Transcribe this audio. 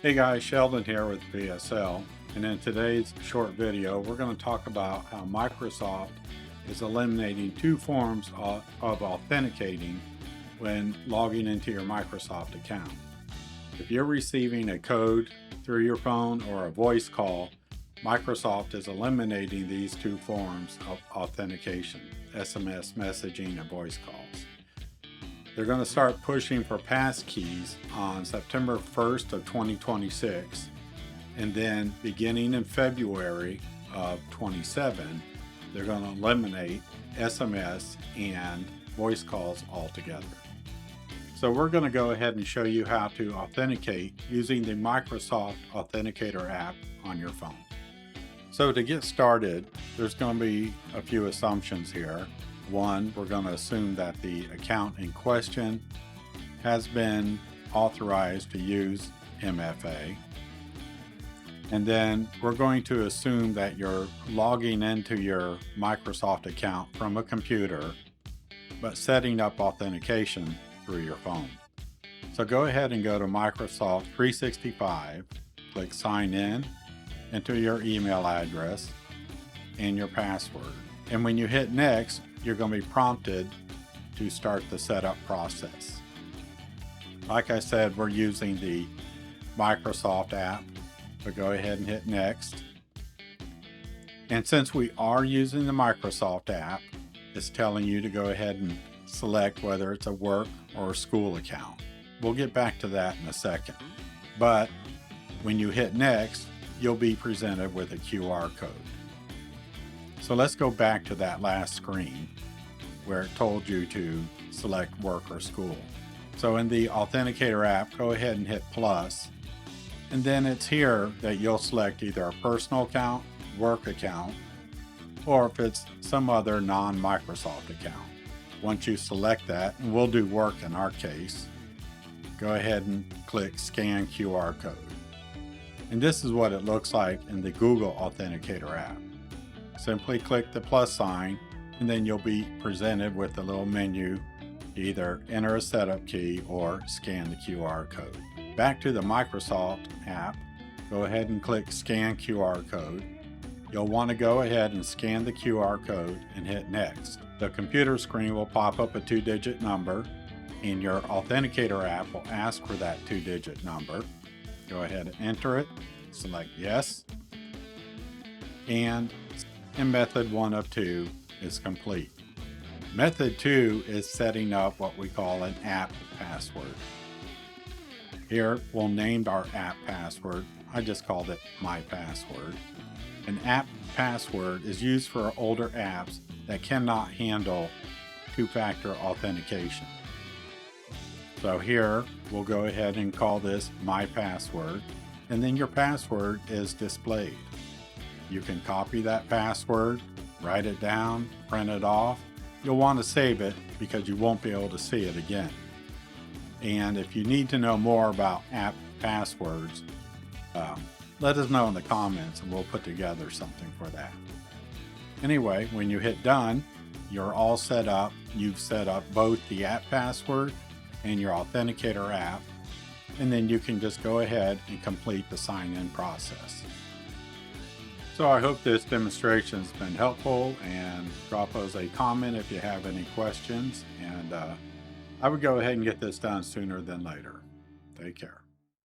Hey guys, Sheldon here with VSL, and in today's short video we're going to talk about how Microsoft is eliminating two forms of authenticating when logging into your Microsoft account. If you're receiving a code through your phone or a voice call, Microsoft is eliminating these two forms of authentication, SMS messaging and voice calls. They're going to start pushing for passkeys on September 1st of 2026, and then beginning in February of 27, they're going to eliminate SMS and voice calls altogether. So we're going to go ahead and show you how to authenticate using the Microsoft Authenticator app on your phone. So to get started, there's going to be a few assumptions here. One, we're going to assume that the account in question has been authorized to use MFA. And then we're going to assume that you're logging into your Microsoft account from a computer, but setting up authentication through your phone. So go ahead and go to Microsoft 365, click Sign In, enter your email address and your password. And when you hit Next, you're going to be prompted to start the setup process. Like I said, we're using the Microsoft app, so go ahead and hit Next. And since we are using the Microsoft app, it's telling you to go ahead and select whether it's a work or a school account. We'll get back to that in a second. But when you hit Next, you'll be presented with a QR code. So let's go back to that last screen where it told you to select work or school. So in the Authenticator app, go ahead and hit plus, and then it's here that you'll select either a personal account, work account, or if it's some other non-Microsoft account. Once you select that, and we'll do work in our case, go ahead and click Scan QR code. And this is what it looks like in the Google Authenticator app. Simply click the plus sign, and then you'll be presented with a little menu to either enter a setup key or scan the QR code. Back to the Microsoft app, go ahead and click Scan QR code. You'll want to go ahead and scan the QR code and hit Next. The computer screen will pop up a 2-digit number, and your Authenticator app will ask for that 2-digit number. Go ahead and enter it, select Yes, and method 1 of 2 is complete. Method 2 is setting up what we call an app password. Here we'll name our app password. I just called it my password. An app password is used for older apps that cannot handle two-factor authentication. So here we'll go ahead and call this my password, and then your password is displayed. You can copy that password, write it down, print it off. You'll want to save it because you won't be able to see it again. And if you need to know more about app passwords, let us know in the comments and we'll put together something for that. Anyway, when you hit done, you're all set up. You've set up both the app password and your Authenticator app, and then you can just go ahead and complete the sign-in process. So I hope this demonstration has been helpful, and drop us a comment if you have any questions, and I would go ahead and get this done sooner than later. Take care.